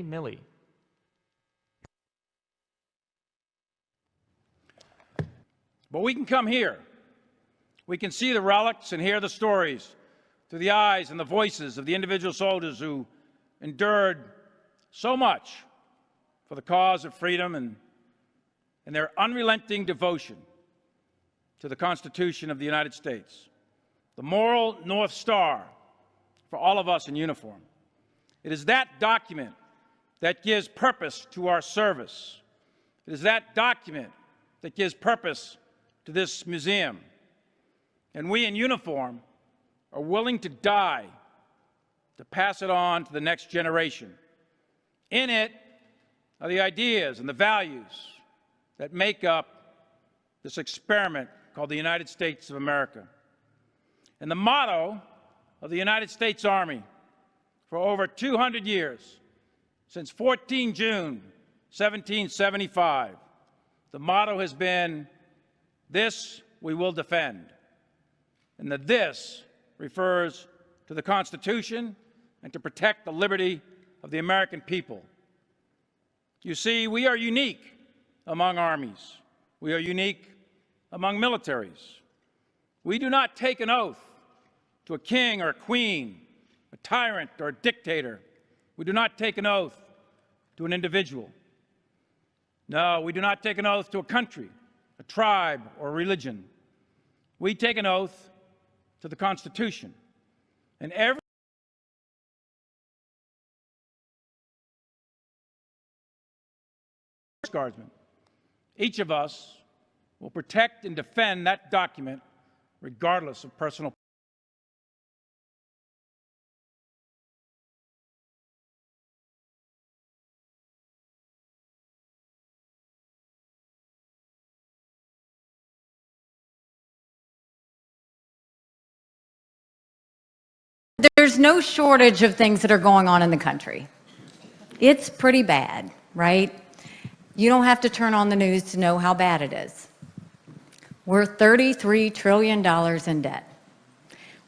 Millie. But we can come here. We can see the relics and hear the stories through the eyes and the voices of the individual soldiers who endured so much for the cause of freedom and their unrelenting devotion to the Constitution of the United States, the moral North Star for all of us in uniform. It is that document that gives purpose to our service. It is that document that gives purpose to this museum. And we in uniform are willing to die to pass it on to the next generation. In it are the ideas and the values that make up this experiment called the United States of America. And the motto of the United States Army for over 200 years, since 14 June 1775, the motto has been, "This we will defend." And the "this" refers to the Constitution and to protect the liberty of the American people. You see, we are unique among armies. We are unique among militaries. We do not take an oath to a king or a queen, a tyrant or a dictator. We do not take an oath to an individual. No, we do not take an oath to a country, a tribe, or a religion. We take an oath to the Constitution. And every Guardsman, each of us will protect and defend that document regardless of personal. There's no shortage of things that are going on in the country. It's pretty bad, right? You don't have to turn on the news to know how bad it is. We're $33 trillion in debt.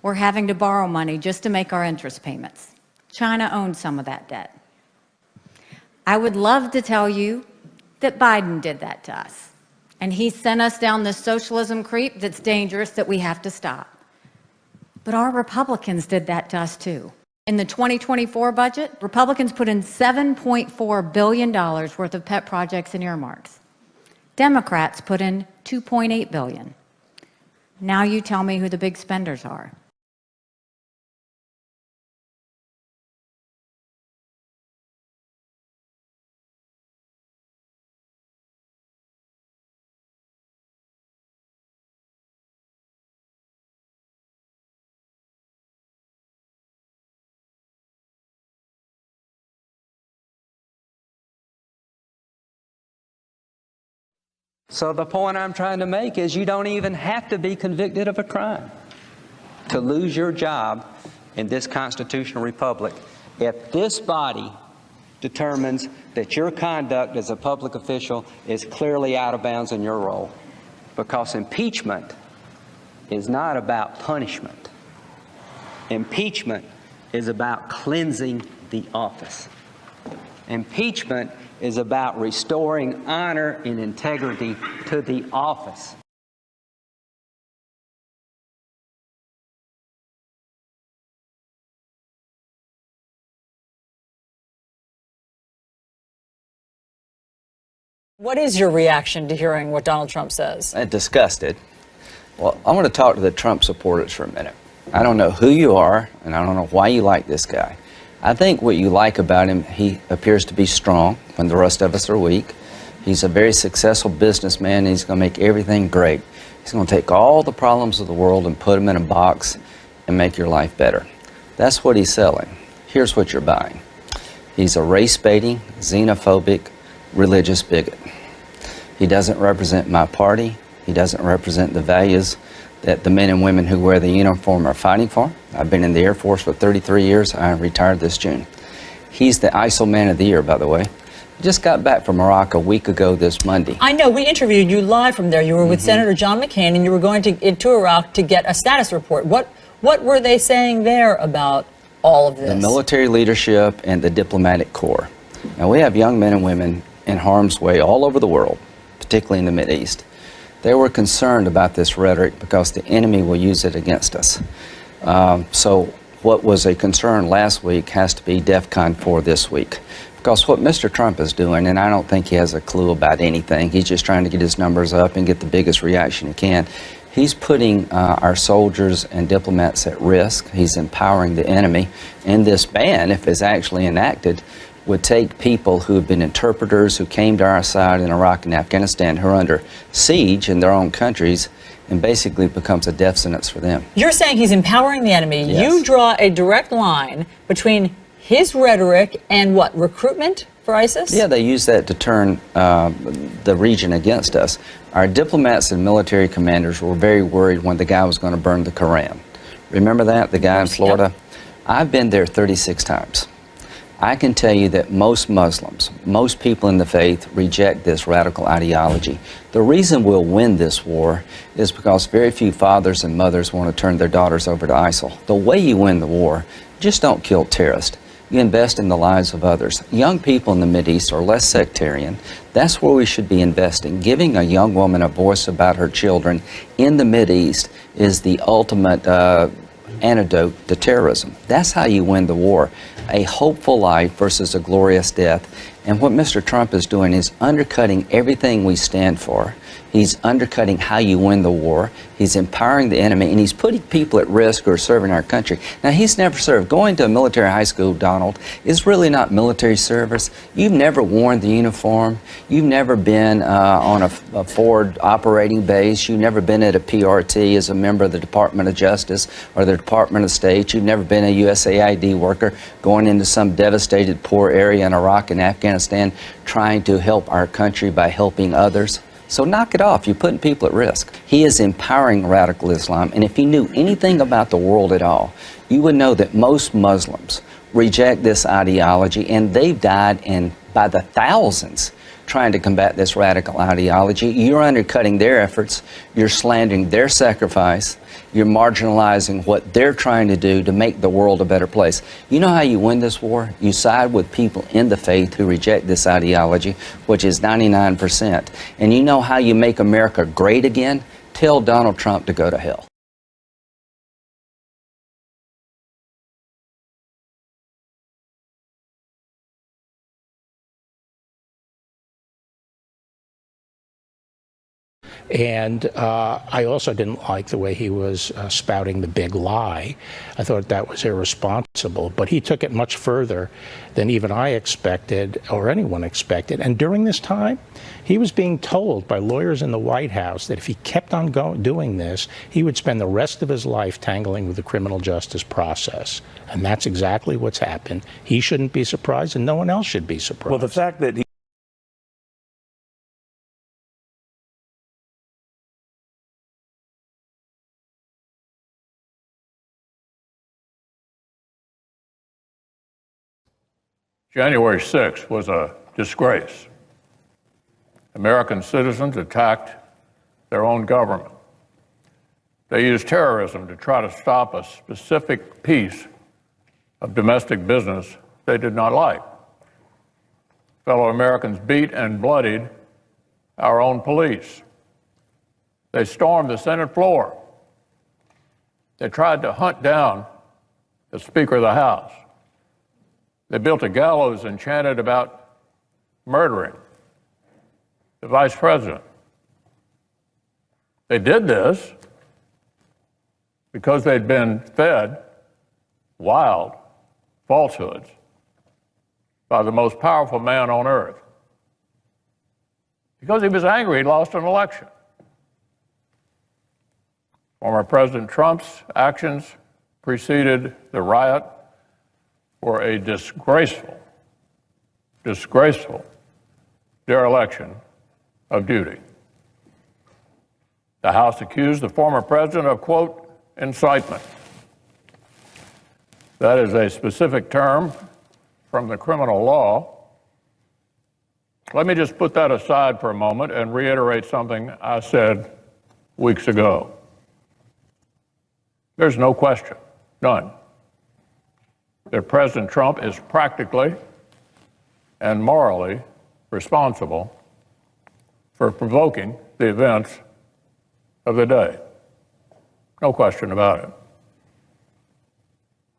We're having to borrow money just to make our interest payments. China owns some of that debt. I would love to tell you that Biden did that to us, and he sent us down this socialism creep that's dangerous that we have to stop. But our Republicans did that to us too. In the 2024 budget, Republicans put in $7.4 billion worth of pet projects and earmarks. Democrats put in $2.8 billion. Now you tell me who the big spenders are. So the point I'm trying to make is you don't even have to be convicted of a crime to lose your job in this constitutional republic if this body determines that your conduct as a public official is clearly out of bounds in your role. Because impeachment is not about punishment. Impeachment is about cleansing the office. Impeachment is about restoring honor and integrity to the office. What is your reaction to hearing what Donald Trump says? Disgusted. Well, I want to talk to the Trump supporters for a minute. I don't know who you are, and I don't know why you like this guy. I think what you like about him, he appears to be strong when the rest of us are weak. He's a very successful businessman, and he's going to make everything great. He's going to take all the problems of the world and put them in a box and make your life better. That's what he's selling. Here's what you're buying. He's a race-baiting, xenophobic, religious bigot. He doesn't represent my party. He doesn't represent the values that the men and women who wear the uniform are fighting for. I've been in the Air Force for 33 years. I retired this June. He's the ISIL Man of the Year, by the way. He just got back from Iraq a week ago this Monday. I know, we interviewed you live from there. You were with Senator John McCain, and you were going into Iraq to get a status report. What were they saying there about all of this? The military leadership and the diplomatic corps. Now, we have young men and women in harm's way all over the world, particularly in the Mideast. They were concerned about this rhetoric because the enemy will use it against us. So what was a concern last week has to be DEFCON 4 this week. Because what Mr. Trump is doing, and I don't think he has a clue about anything, he's just trying to get his numbers up and get the biggest reaction he can. He's putting our soldiers and diplomats at risk. He's empowering the enemy. And this ban, if it's actually enacted, would take people who have been interpreters, who came to our side in Iraq and Afghanistan, who are under siege in their own countries, and basically becomes a death sentence for them. You're saying he's empowering the enemy. Yes. You draw a direct line between his rhetoric and what, recruitment for ISIS? Yeah, they use that to turn the region against us. Our diplomats and military commanders were very worried when the guy was going to burn the Koran. Remember that, the guy in Florida? Yep. I've been there 36 times. I can tell you that most Muslims, most people in the faith, reject this radical ideology. The reason we'll win this war is because very few fathers and mothers want to turn their daughters over to ISIL. The way you win the war, just don't kill terrorists. You invest in the lives of others. Young people in the Mideast are less sectarian. That's where we should be investing. Giving a young woman a voice about her children in the Mideast is the ultimate antidote to terrorism. That's how you win the war. A hopeful life versus a glorious death. And what Mr. Trump is doing is undercutting everything we stand for. He's undercutting how you win the war. He's empowering the enemy, and he's putting people at risk who are serving our country. Now, he's never served. Going to a military high school, Donald, is really not military service. You've never worn the uniform. You've never been on a forward operating base. You've never been at a PRT as a member of the Department of Justice or the Department of State. You've never been a USAID worker going into some devastated poor area in Iraq and Afghanistan trying to help our country by helping others. So knock it off. You're putting people at risk. He is empowering radical Islam. And if you knew anything about the world at all, you would know that most Muslims reject this ideology, and they've died by the thousands trying to combat this radical ideology. You're undercutting their efforts. You're slandering their sacrifice. You're marginalizing what they're trying to do to make the world a better place. You know how you win this war? You side with people in the faith who reject this ideology, which is 99%. And you know how you make America great again? Tell Donald Trump to go to hell. And I also didn't like the way he was spouting the big lie. I thought that was irresponsible, but he took it much further than even I expected or anyone expected. And during this time, he was being told by lawyers in the White House that if he kept on doing this, he would spend the rest of his life tangling with the criminal justice process. And that's exactly what's happened. He shouldn't be surprised, and no one else should be surprised. Well, the fact that January 6th was a disgrace. American citizens attacked their own government. They used terrorism to try to stop a specific piece of domestic business they did not like. Fellow Americans beat and bloodied our own police. They stormed the Senate floor. They tried to hunt down the Speaker of the House. They built a gallows and chanted about murdering the Vice President. They did this because they'd been fed wild falsehoods by the most powerful man on earth. Because he was angry he'd lost an election. Former President Trump's actions preceded the riot were a disgraceful dereliction of duty. The House accused the former president of, quote, incitement. That is a specific term from the criminal law. Let me just put that aside for a moment and reiterate something I said weeks ago. There's no question, none, that President Trump is practically and morally responsible for provoking the events of the day. No question about it.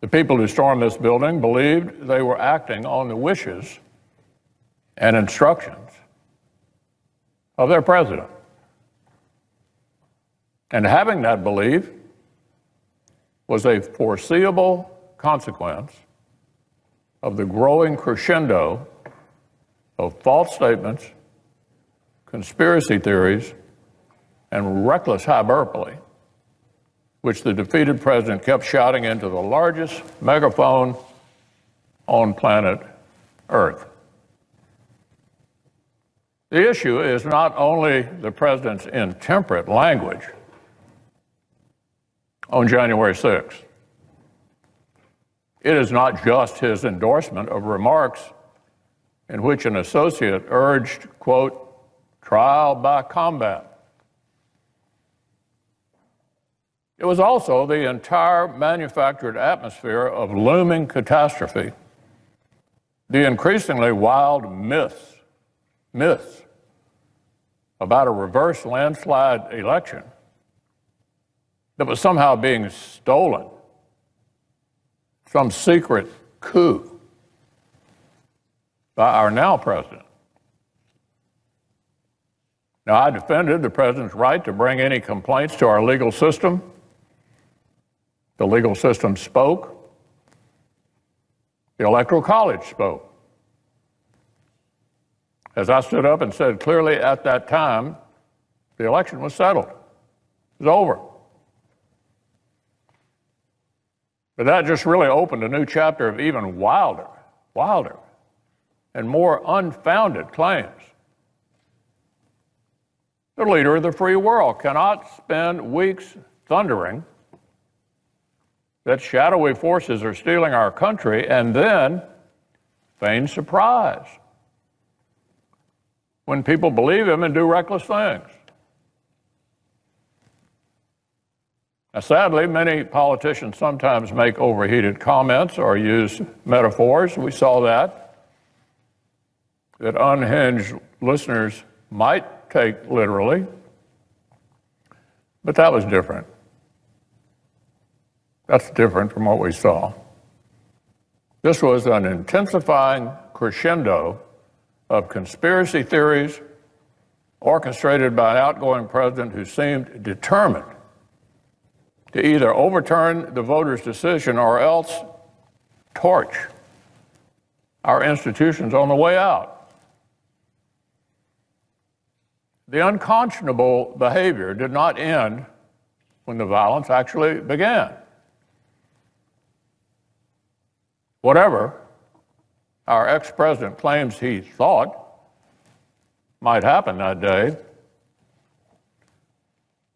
The people who stormed this building believed they were acting on the wishes and instructions of their president. And having that belief was a foreseeable consequence of the growing crescendo of false statements, conspiracy theories, and reckless hyperbole, which the defeated president kept shouting into the largest megaphone on planet Earth. The issue is not only the president's intemperate language on January 6th. It is not just his endorsement of remarks in which an associate urged, quote, trial by combat. It was also the entire manufactured atmosphere of looming catastrophe, the increasingly wild myths about a reverse landslide election that was somehow being stolen, some secret coup by our now president. Now, I defended the president's right to bring any complaints to our legal system. The legal system spoke. The Electoral College spoke. As I stood up and said clearly at that time, the election was settled. It was over. But that just really opened a new chapter of even wilder, and more unfounded claims. The leader of the free world cannot spend weeks thundering that shadowy forces are stealing our country and then feign surprise when people believe him and do reckless things. Now, sadly, many politicians sometimes make overheated comments or use metaphors. We saw that unhinged listeners might take literally, but that was different. That's different from what we saw. This was an intensifying crescendo of conspiracy theories orchestrated by an outgoing president who seemed determined to either overturn the voters' decision or else torch our institutions on the way out. The unconscionable behavior did not end when the violence actually began. Whatever our ex-president claims he thought might happen that day,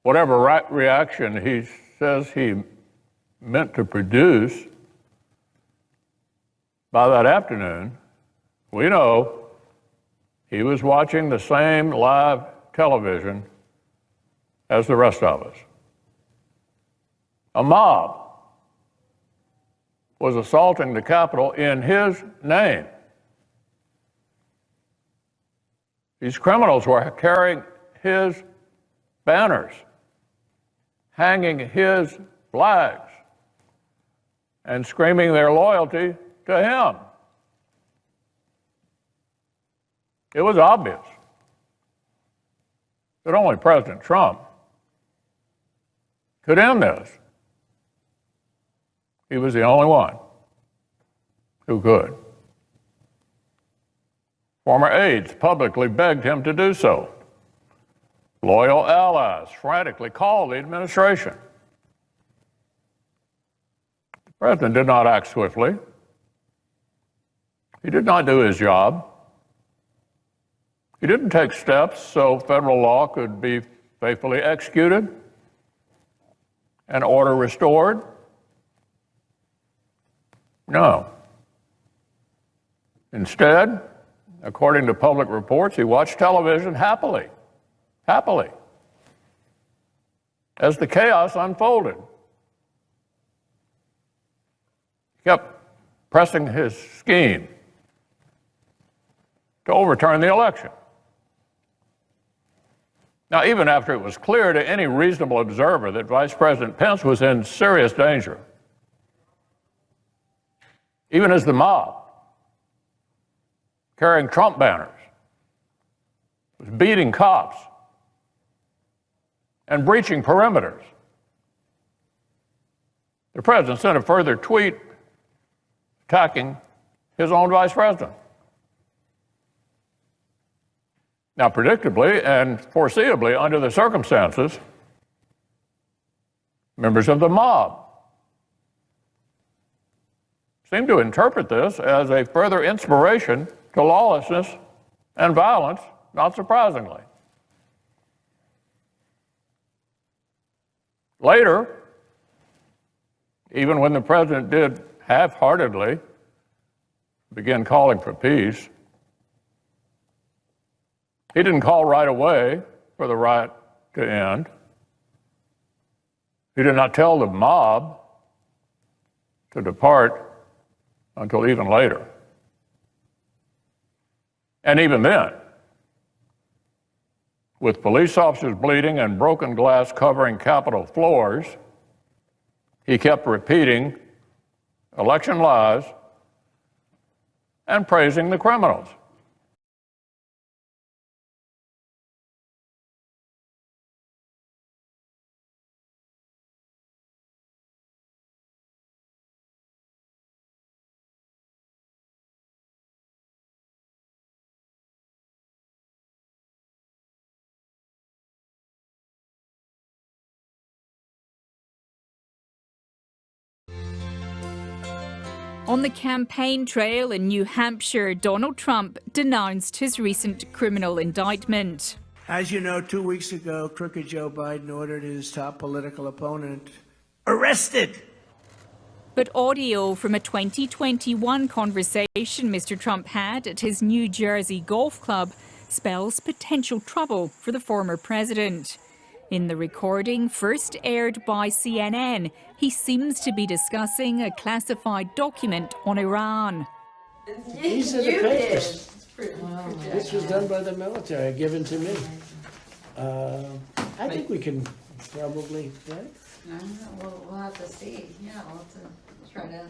whatever reaction he says he meant to produce, by that afternoon, we know he was watching the same live television as the rest of us. A mob was assaulting the Capitol in his name. These criminals were carrying his banners, hanging his flags, and screaming their loyalty to him. It was obvious that only President Trump could end this. He was the only one who could. Former aides publicly begged him to do so. Loyal allies frantically called the administration. The president did not act swiftly. He did not do his job. He didn't take steps so federal law could be faithfully executed and order restored. No. Instead, according to public reports, he watched television happily, as the chaos unfolded. He kept pressing his scheme to overturn the election. Now, even after it was clear to any reasonable observer that Vice President Pence was in serious danger, even as the mob, carrying Trump banners, was beating cops and breaching perimeters, the president sent a further tweet attacking his own vice president. Now, predictably and foreseeably, under the circumstances, members of the mob seem to interpret this as a further inspiration to lawlessness and violence, not surprisingly. Later, even when the president did half-heartedly begin calling for peace, he didn't call right away for the riot to end. He did not tell the mob to depart until even later. And even then, with police officers bleeding and broken glass covering Capitol floors, he kept repeating election lies and praising the criminals. On the campaign trail in New Hampshire, Donald Trump denounced his recent criminal indictment. As you know, 2 weeks ago, crooked Joe Biden ordered his top political opponent arrested. But audio from a 2021 conversation Mr. Trump had at his New Jersey golf club spells potential trouble for the former president. In the recording, first aired by CNN, he seems to be discussing a classified document on Iran. These are the papers. This was done by the military, given to me. I think we can probably, right? I don't know, we'll have to see. Yeah, we'll have to try to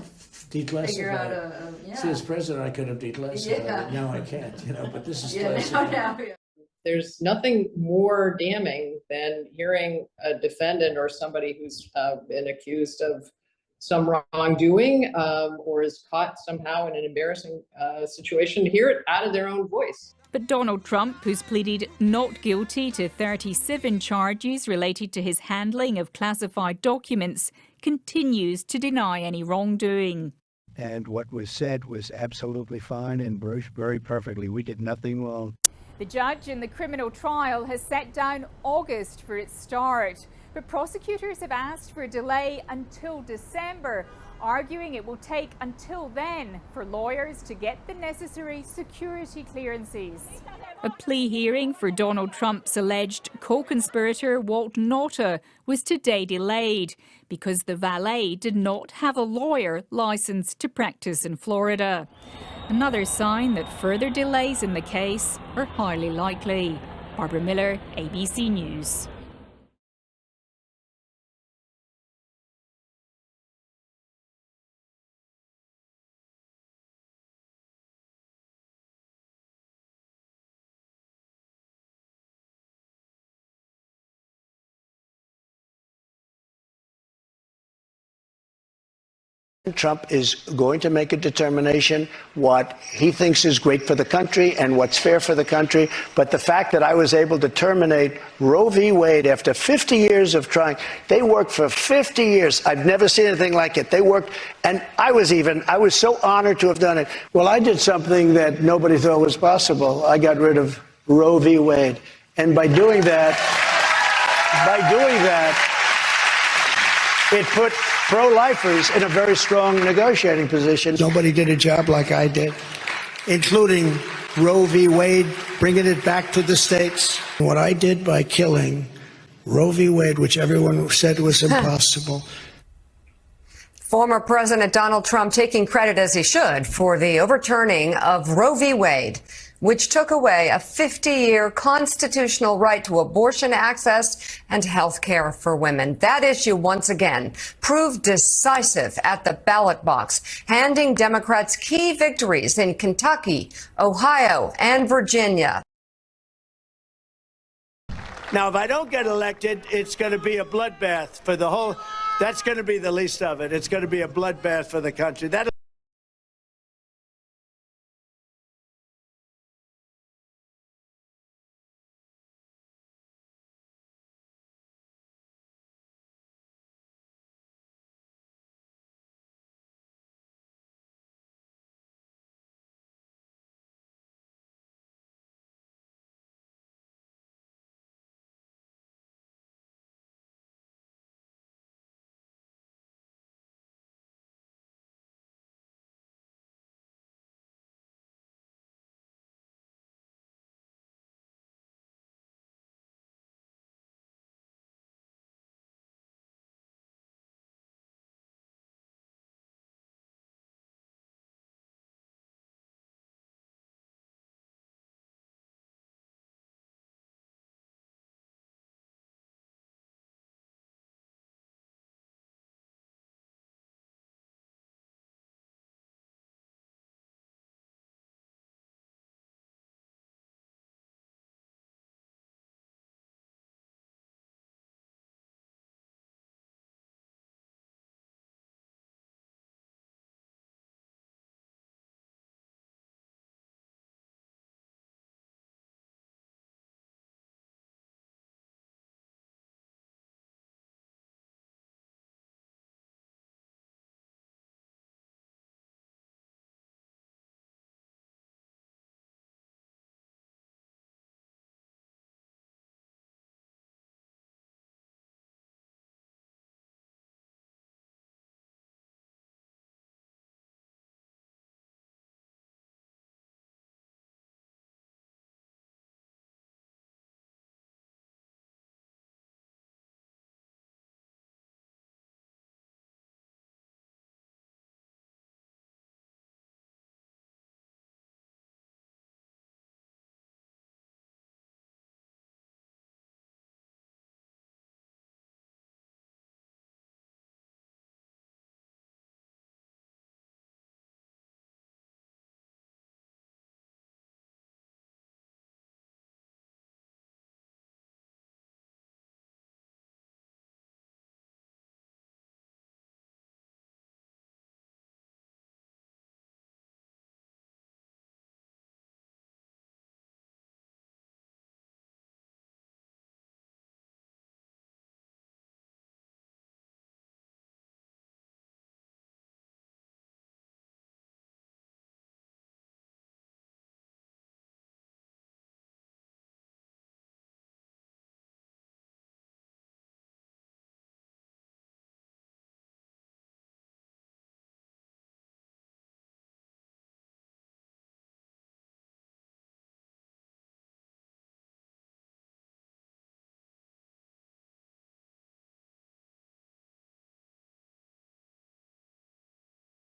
Declassify. figure out it. See, as president, I could have declassified it. Now I can't, but this is classified. There's nothing more damning than hearing a defendant or somebody who's been accused of some wrongdoing or is caught somehow in an embarrassing situation, to hear it out of their own voice. But Donald Trump, who's pleaded not guilty to 37 charges related to his handling of classified documents, continues to deny any wrongdoing. And what was said was absolutely fine and very perfectly. We did nothing wrong. The judge in the criminal trial has set down August for its start, but prosecutors have asked for a delay until December, arguing it will take until then for lawyers to get the necessary security clearances. A plea hearing for Donald Trump's alleged co-conspirator Walt Nauta was today delayed because the valet did not have a lawyer licensed to practice in Florida. Another sign that further delays in the case are highly likely. Barbara Miller, ABC News. Trump is going to make a determination what he thinks is great for the country and what's fair for the country. But the fact that I was able to terminate Roe v. Wade after 50 years of trying, they worked for 50 years. I've never seen anything like it. They worked, and I was so honored to have done it. Well, I did something that nobody thought was possible. I got rid of Roe v. Wade. And by doing that, it put pro-lifers in a very strong negotiating position. Nobody did a job like I did, including Roe v. Wade, bringing it back to the states. What I did by killing Roe v. Wade, which everyone said was impossible. Former President Donald Trump taking credit, as he should, for the overturning of Roe v. Wade. which took away a 50-year constitutional right to abortion access and health care for women. That issue, once again, proved decisive at the ballot box, handing Democrats key victories in Kentucky, Ohio, and Virginia. Now, if I don't get elected, it's going to be a bloodbath for the whole. That's going to be the least of it. It's going to be a bloodbath for the country. That'll